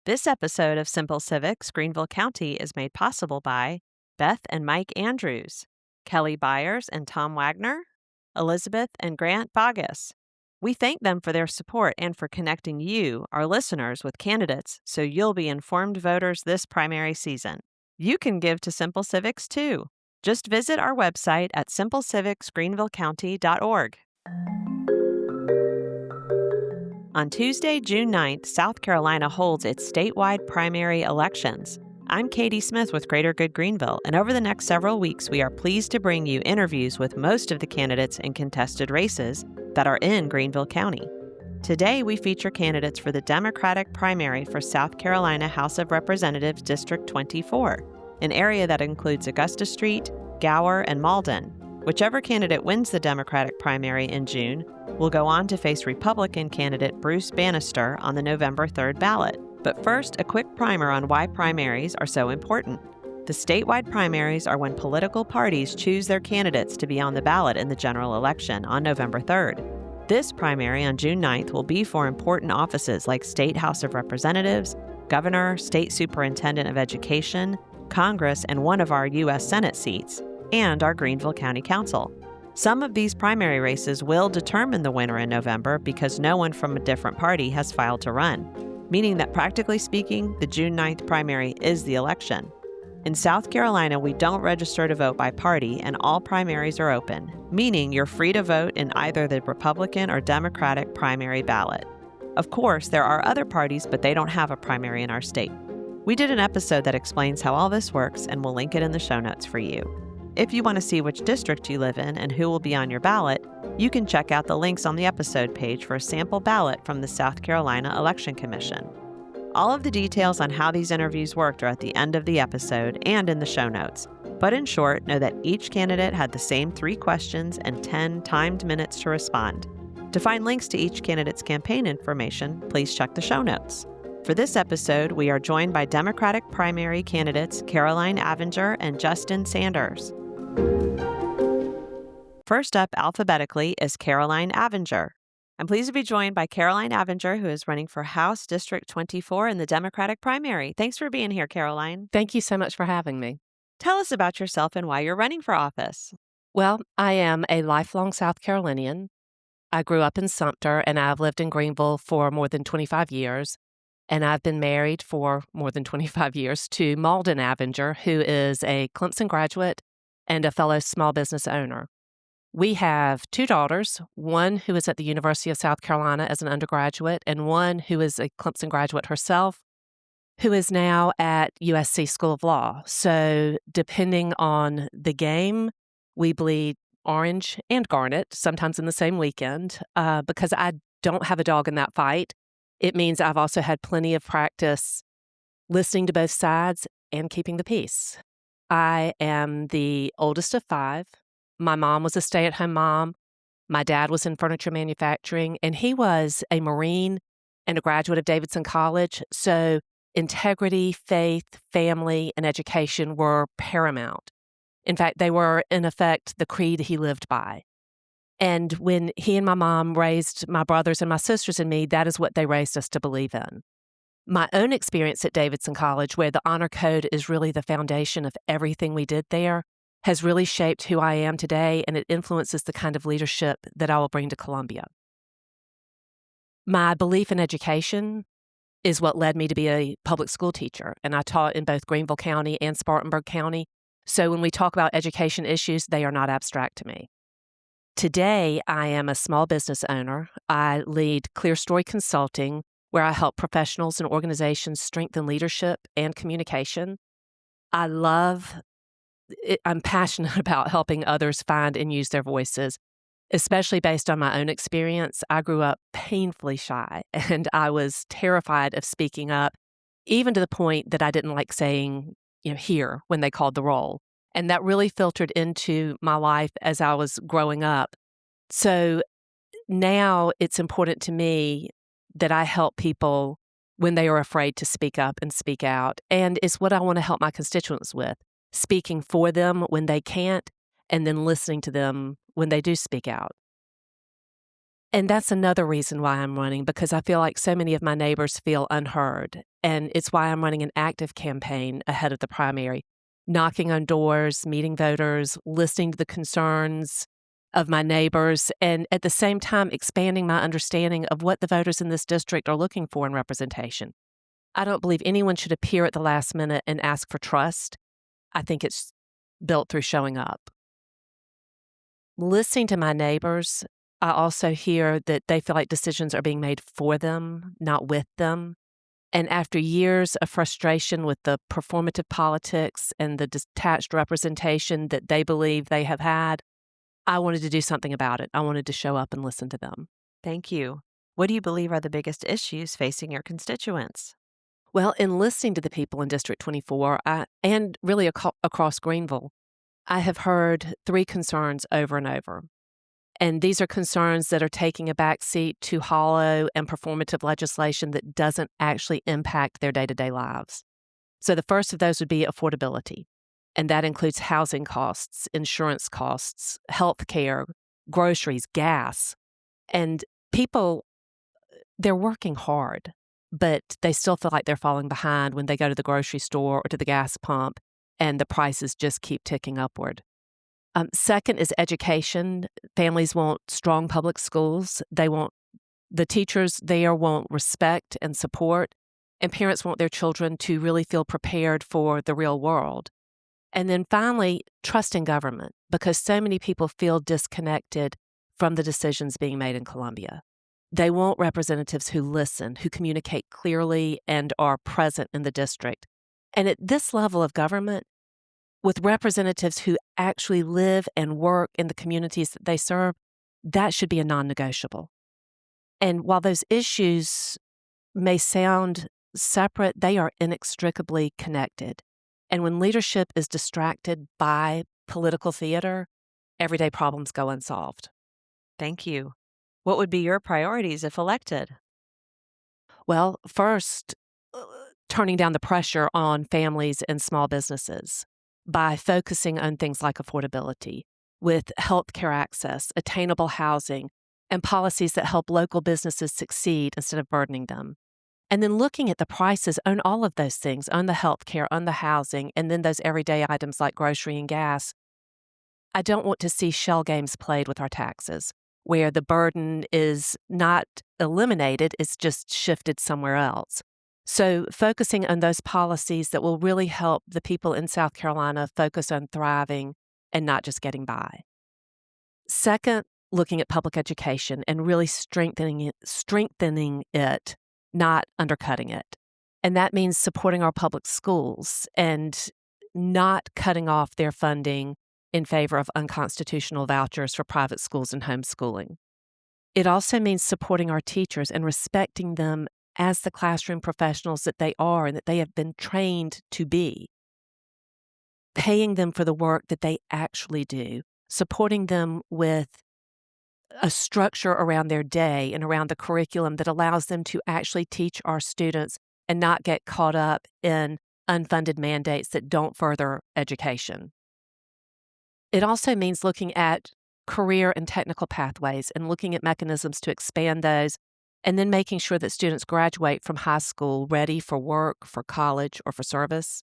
This episode of Simple Civics, Greenville County is made possible by Beth and Mike Andrews, Kelly Byers and Tom Wagner, Elizabeth and Grant Bogus. We thank them for their support and for connecting you, our listeners, with candidates so you'll be informed voters this primary season. You can give to Simple Civics too. Just visit our website at simplecivicsgreenvillecounty.org. On Tuesday, June 9th, South Carolina holds its statewide primary elections. I'm Katie Smith with Greater Good Greenville, and over the next several weeks, we are pleased to bring you interviews with most of the candidates in contested races that are in Greenville County. Today, we feature candidates for the Democratic primary for South Carolina House of Representatives District 24, an area that includes Augusta Street, Gower, and Malden. Whichever candidate wins the Democratic primary in June will go on to face Republican candidate Bruce Bannister on the November 3rd ballot. But first, a quick primer on why primaries are so important. The statewide primaries are when political parties choose their candidates to be on the ballot in the general election on November 3rd. This primary on June 9th will be for important offices like State House of Representatives, Governor, State Superintendent of Education, Congress, and one of our U.S. Senate seats, and our Greenville County Council. Some of these primary races will determine the winner in November because no one from a different party has filed to run, meaning that practically speaking, the June 9th primary is the election. In South Carolina, we don't register to vote by party and all primaries are open, meaning you're free to vote in either the Republican or Democratic primary ballot. Of course, there are other parties, but they don't have a primary in our state. We did an episode that explains how all this works, and we'll link it in the show notes for you. If you want to see which district you live in and who will be on your ballot, you can check out the links on the episode page for a sample ballot from the South Carolina Election Commission. All of the details on how these interviews worked are at the end of the episode and in the show notes. But in short, know that each candidate had the same 3 questions and 10 timed minutes to respond. To find links to each candidate's campaign information, please check the show notes. For this episode, we are joined by Democratic primary candidates Caroline Avinger and Justin Sanders. First up alphabetically is Caroline Avinger. I'm pleased to be joined by Caroline Avinger, who is running for House District 24 in the Democratic primary. Thanks for being here, Caroline. Thank you so much for having me. Tell us about yourself and why you're running for office. Well, I am a lifelong South Carolinian. I grew up in Sumter, and I've lived in Greenville for more than 25 years. And I've been married for more than 25 years to Malden Avinger, who is a Clemson graduate and a fellow small business owner. We have 2 daughters, one who is at the University of South Carolina as an undergraduate, and one who is a Clemson graduate herself, who is now at USC School of Law. So depending on the game, we bleed orange and garnet, sometimes in the same weekend. Because I don't have a dog in that fight, it means I've also had plenty of practice listening to both sides and keeping the peace. I am the oldest of 5. My mom was a stay-at-home mom. My dad was in furniture manufacturing, and he was a Marine and a graduate of Davidson College. So integrity, faith, family, and education were paramount. In fact, they were, in effect, the creed he lived by. And when he and my mom raised my brothers and my sisters and me, that is what they raised us to believe in. My own experience at Davidson College, where the honor code is really the foundation of everything we did there, has really shaped who I am today, and it influences the kind of leadership that I will bring to Columbia. My belief in education is what led me to be a public school teacher, and I taught in both Greenville County and Spartanburg County. So when we talk about education issues, they are not abstract to me. Today, I am a small business owner. I lead Clear Story Consulting, where I help professionals and organizations strengthen leadership and communication. I'm passionate about helping others find and use their voices, especially based on my own experience. I grew up painfully shy, and I was terrified of speaking up, even to the point that I didn't like saying, here when they called the roll. And that really filtered into my life as I was growing up. So now it's important to me that I help people when they are afraid to speak up and speak out. And it's what I want to help my constituents with, speaking for them when they can't, and then listening to them when they do speak out. And that's another reason why I'm running, because I feel like so many of my neighbors feel unheard. And it's why I'm running an active campaign ahead of the primary, knocking on doors, meeting voters, listening to the concerns of my neighbors, and at the same time expanding my understanding of what the voters in this district are looking for in representation. I don't believe anyone should appear at the last minute and ask for trust. I think it's built through showing up. Listening to my neighbors, I also hear that they feel like decisions are being made for them, not with them. And after years of frustration with the performative politics and the detached representation that they believe they have had, I wanted to do something about it. I wanted to show up and listen to them. Thank you. What do you believe are the biggest issues facing your constituents? Well, in listening to the people in District 24 and really across Greenville, I have heard three concerns over and over. And these are concerns that are taking a backseat to hollow and performative legislation that doesn't actually impact their day-to-day lives. So the first of those would be affordability, and that includes housing costs, insurance costs, health care, groceries, gas. And people, they're working hard, but they still feel like they're falling behind when they go to the grocery store or to the gas pump, and the prices just keep ticking upward. Second is education. Families want strong public schools. They want the teachers there want respect and support, and parents want their children to really feel prepared for the real world. And then finally, trust in government, because so many people feel disconnected from the decisions being made in Columbia. They want representatives who listen, who communicate clearly, and are present in the district. And at this level of government, with representatives who actually live and work in the communities that they serve, that should be a non-negotiable. And while those issues may sound separate, they are inextricably connected. And when leadership is distracted by political theater, everyday problems go unsolved. Thank you. What would be your priorities if elected? Well, first, turning down the pressure on families and small businesses by focusing on things like affordability, with healthcare access, attainable housing, and policies that help local businesses succeed instead of burdening them. And then looking at the prices on all of those things, on the healthcare, on the housing, and then those everyday items like grocery and gas. I don't want to see shell games played with our taxes, where the burden is not eliminated, it's just shifted somewhere else. So focusing on those policies that will really help the people in South Carolina focus on thriving and not just getting by. Second, looking at public education and really strengthening it, not undercutting it. And that means supporting our public schools and not cutting off their funding in favor of unconstitutional vouchers for private schools and homeschooling. It also means supporting our teachers and respecting them as the classroom professionals that they are and that they have been trained to be, paying them for the work that they actually do, supporting them with a structure around their day and around the curriculum that allows them to actually teach our students and not get caught up in unfunded mandates that don't further education. It also means looking at career and technical pathways and looking at mechanisms to expand those, and then making sure that students graduate from high school ready for work, for college, or for service.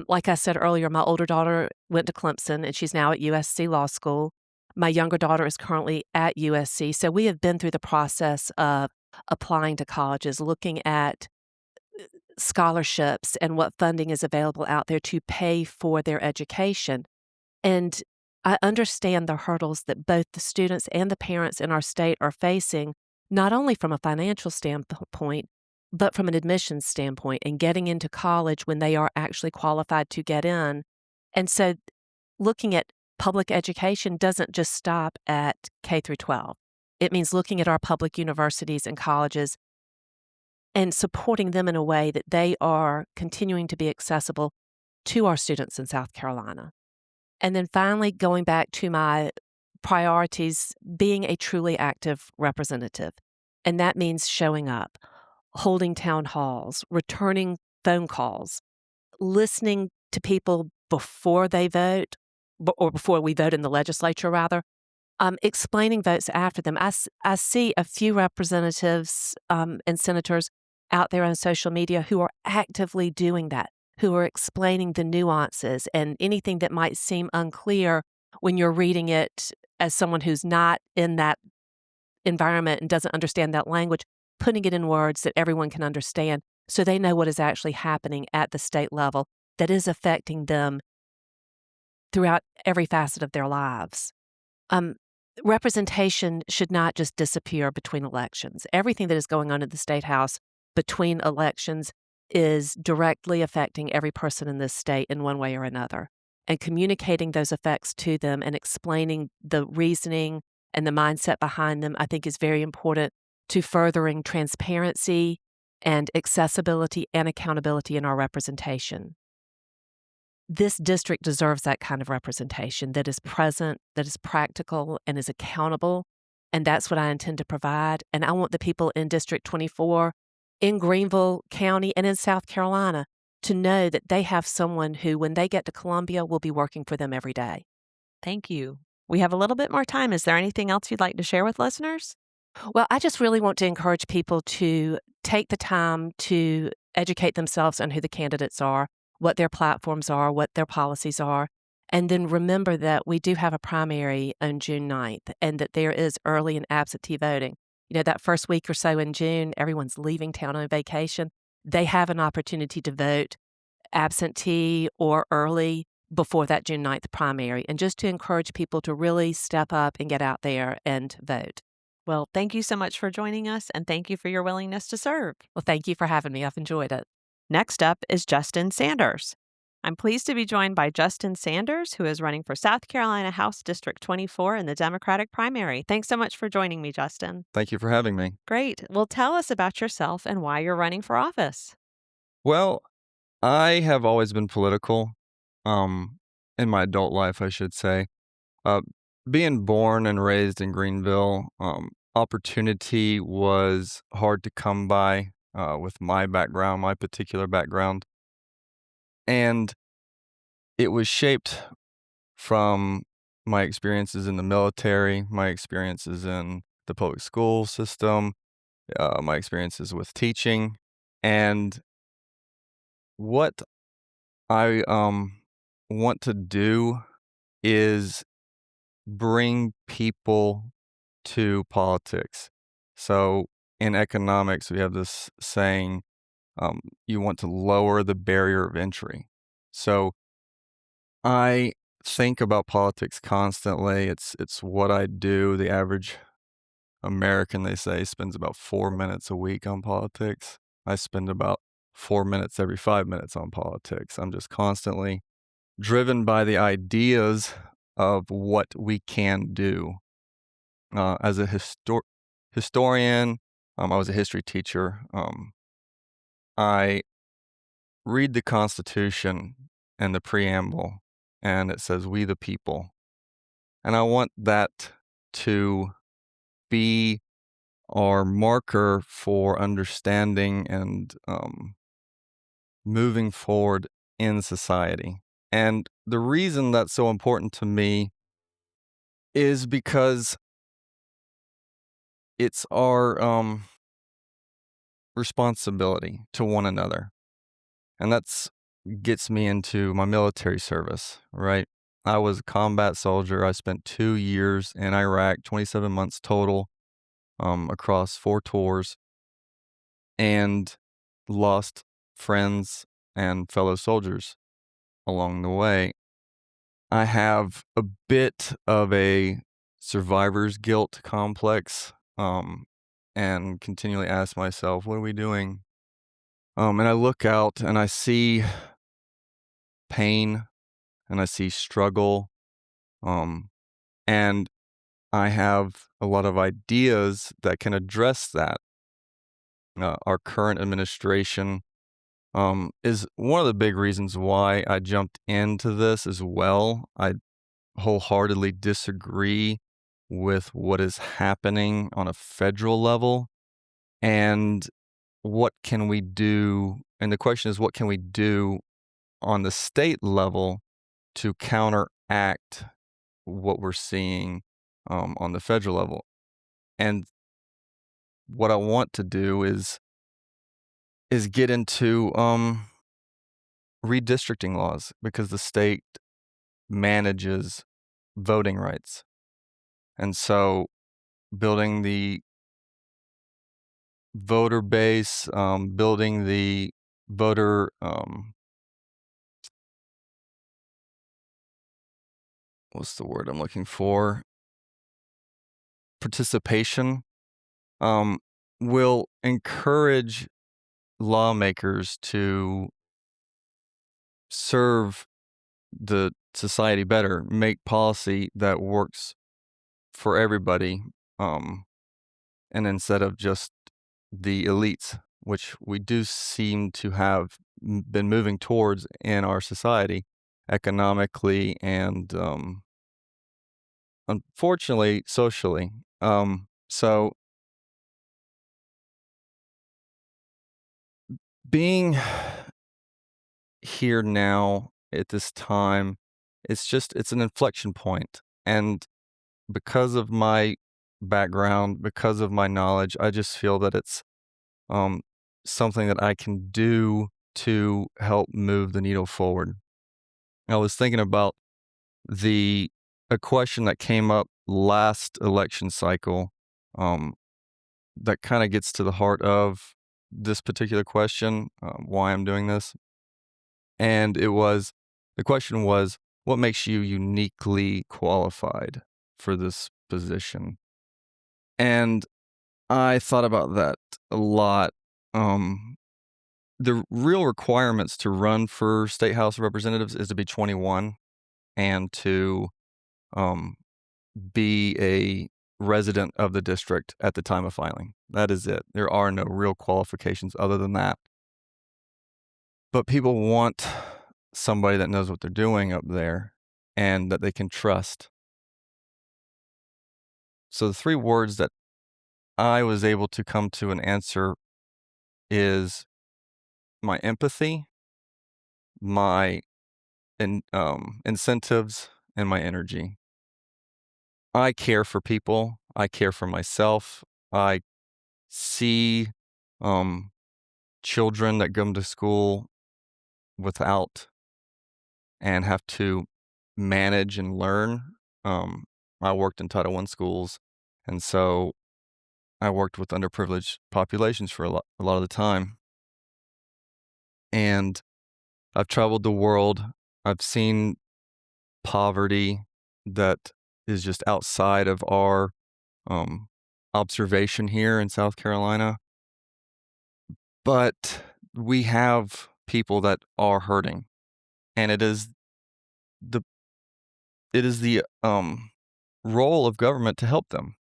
Like I said earlier, my older daughter went to Clemson, and she's now at USC Law School. My younger daughter is currently at USC, so we have been through the process of applying to colleges, looking at scholarships and what funding is available out there to pay for their education. And I understand the hurdles that both the students and the parents in our state are facing, not only from a financial standpoint, but from an admissions standpoint and getting into college when they are actually qualified to get in. And so looking at public education doesn't just stop at K through 12. It means looking at our public universities and colleges and supporting them in a way that they are continuing to be accessible to our students in South Carolina. And then finally, going back to my priorities, being a truly active representative. And that means showing up, holding town halls, returning phone calls, listening to people before they vote, or before we vote in the legislature, rather, explaining votes after them. I see a few representatives and senators out there on social media who are actively doing that, who are explaining the nuances and anything that might seem unclear when you're reading it as someone who's not in that environment and doesn't understand that language, putting it in words that everyone can understand so they know what is actually happening at the state level that is affecting them throughout every facet of their lives. Representation should not just disappear between elections. Everything that is going on in the State House between elections is directly affecting every person in this state in one way or another. And communicating those effects to them and explaining the reasoning and the mindset behind them, I think, is very important to furthering transparency and accessibility and accountability in our representation. This district deserves that kind of representation that is present, that is practical, and is accountable. And that's what I intend to provide. And I want the people in District 24, in Greenville County, and in South Carolina to know that they have someone who, when they get to Columbia, will be working for them every day. Thank you. We have a little bit more time. Is there anything else you'd like to share with listeners? Well, I just really want to encourage people to take the time to educate themselves on who the candidates are, what their platforms are, what their policies are, and then remember that we do have a primary on June 9th and that there is early and absentee voting. You know, that first week or so in June, everyone's leaving town on vacation. They have an opportunity to vote absentee or early before that June 9th primary, and just to encourage people to really step up and get out there and vote. Well, thank you so much for joining us, and thank you for your willingness to serve. Well, thank you for having me. I've enjoyed it. Next up is Justin Sanders. I'm pleased to be joined by Justin Sanders, who is running for South Carolina House District 24 in the Democratic primary. Thanks so much for joining me, Justin. Thank you for having me. Great. Well, tell us about yourself and why you're running for office. Well, I have always been political, in my adult life, I should say. Being born and raised in Greenville, opportunity was hard to come by with my background, my particular background. And it was shaped from my experiences in the military, my experiences in the public school system, my experiences with teaching, and what I want to do is bring people to politics. So in economics, we have this saying, you want to lower the barrier of entry. So I think about politics constantly. It's what I do. The average American, they say, spends about 4 minutes a week on politics. I spend about 4 minutes every 5 minutes on politics. I'm just constantly driven by the ideas of what we can do. As a historian, I was a history teacher. I read the Constitution and the preamble, and it says, "We the people." And I want that to be our marker for understanding and moving forward in society. And the reason that's so important to me is because it's our responsibility to one another. And that's gets me into my military service, right? I was a combat soldier. I spent 2 years in Iraq, 27 months total, across 4 tours, and lost friends and fellow soldiers along the way. I have a bit of a survivor's guilt complex, and continually ask myself, what are we doing? And I look out and I see pain and I see struggle, and I have a lot of ideas that can address that. Our current administration is one of the big reasons why I jumped into this as well. I wholeheartedly disagree with what is happening on a federal level, and what can we do? And the question is, what can we do on the state level to counteract what we're seeing on the federal level? And what I want to do is is get into redistricting laws, because the state manages voting rights. And so building the voter base, building the voter, what's the word I'm looking for? Participation, will encourage lawmakers to serve the society better, make policy that works for everybody, and instead of just the elites, which we do seem to have been moving towards in our society economically and unfortunately socially. So being here now at this time, it's an inflection point. And because of my background, because of my knowledge, I just feel that it's um, something that I can do to help move the needle forward. I was thinking about a question that came up last election cycle, um, that kind of gets to the heart of this particular question, why I'm doing this. And the question was, what makes you uniquely qualified for this position? And I thought about that a lot. The real requirements to run for State House of Representatives is to be 21 and to um, be a resident of the district at the time of filing. That is it. There are no real qualifications other than that. But people want somebody that knows what they're doing up there and that they can trust. So the three words that I was able to come to an answer is my empathy, my incentives, and my energy. I care for people. I care for myself. I see children that come to school without and have to manage and learn. I worked in Title I schools, and so I worked with underprivileged populations for a lot of the time. And I've traveled the world. I've seen poverty that is just outside of our observation here in South Carolina. But we have people that are hurting, and it is the role of government to help them.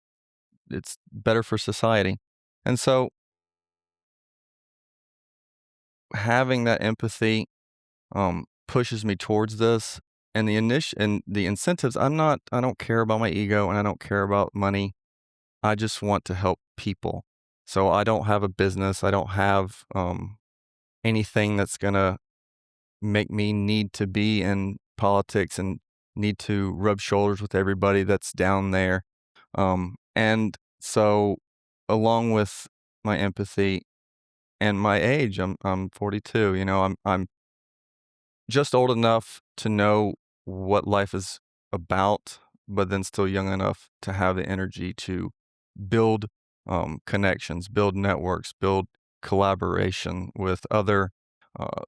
It's better for society. And so having that empathy pushes me towards this. And the incentives, I don't care about my ego and I don't care about money. I just want to help people. So I don't have a business. I don't have anything that's gonna make me need to be in politics and need to rub shoulders with everybody that's down there. And so along with my empathy and my age, I'm 42, I'm just old enough to know what life is about, but then still young enough to have the energy to build connections, build networks, build collaboration with other uh,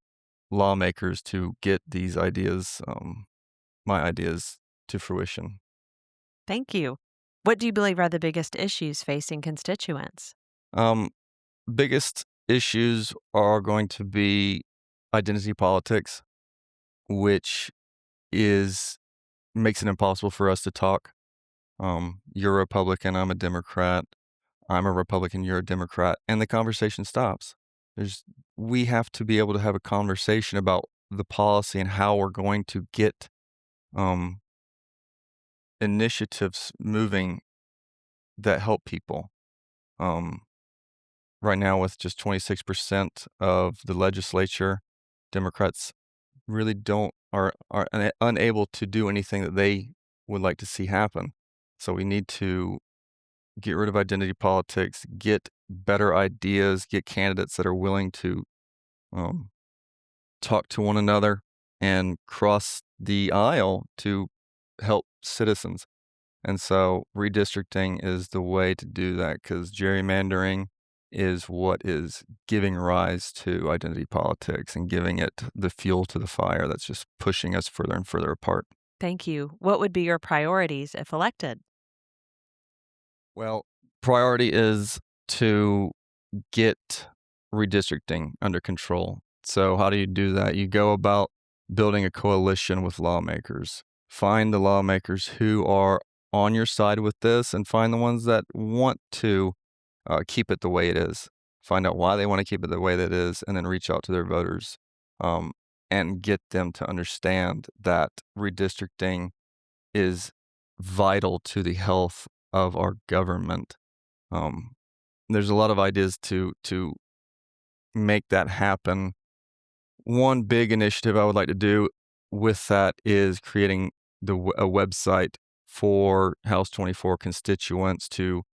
lawmakers to get these ideas, my ideas, to fruition. Thank you. What do you believe are the biggest issues facing constituents? Biggest issues are going to be identity politics, which makes it impossible for us to talk. You're a Republican, I'm a Democrat. I'm a Republican, you're a Democrat, and the conversation stops. We have to be able to have a conversation about the policy and how we're going to get initiatives moving that help people. Right now, with just 26% of the legislature, Democrats really are unable to do anything that they would like to see happen. So we need to get rid of identity politics, get better ideas, get candidates that are willing to talk to one another and cross the aisle to help citizens. And so redistricting is the way to do that, because gerrymandering is what is giving rise to identity politics and giving it the fuel to the fire that's just pushing us further and further apart. Thank you. What would be your priorities if elected? Well, priority is to get redistricting under control. So how do you do that? You go about building a coalition with lawmakers. Find the lawmakers who are on your side with this, and find the ones that want to keep it the way it is. Find out why they want to keep it the way that it is, and then reach out to their voters and get them to understand that redistricting is vital to the health of our government. There's a lot of ideas to make that happen. One big initiative I would like to do with that is creating a website for House 24 constituents to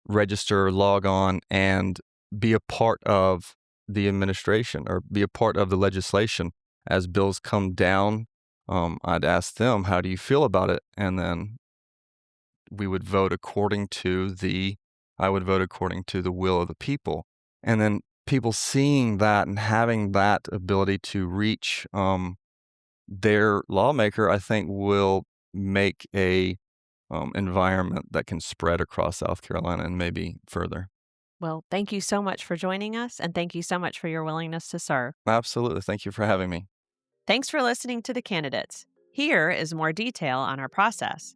register, log on, and be a part of the administration or be a part of the legislation as bills come down. I'd ask them, how do you feel about it? And then we would vote according to I would vote according to the will of the people. And then people seeing that and having that ability to reach their lawmaker, I think will make a environment that can spread across South Carolina and maybe further. Well, thank you so much for joining us, and thank you so much for your willingness to serve. Absolutely. Thank you for having me. Thanks for listening to the candidates. Here is more detail on our process.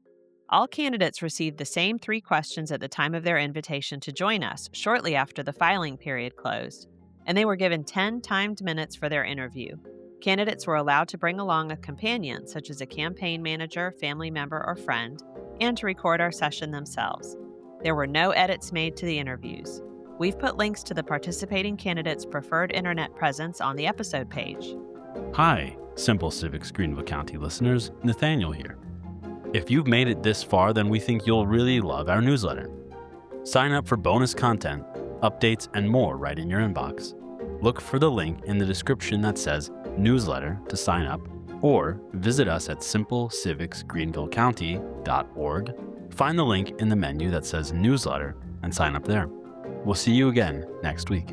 All candidates received the same 3 questions at the time of their invitation to join us shortly after the filing period closed, and they were given 10 timed minutes for their interview. Candidates were allowed to bring along a companion, such as a campaign manager, family member, or friend, and to record our session themselves. There were no edits made to the interviews. We've put links to the participating candidates' preferred internet presence on the episode page. Hi, Simple Civics Greenville County listeners, Nathaniel here. If you've made it this far, then we think you'll really love our newsletter. Sign up for bonus content, updates, and more right in your inbox. Look for the link in the description that says newsletter to sign up, or visit us at simplecivicsgreenvillecounty.org. Find the link in the menu that says newsletter and sign up there. We'll see you again next week.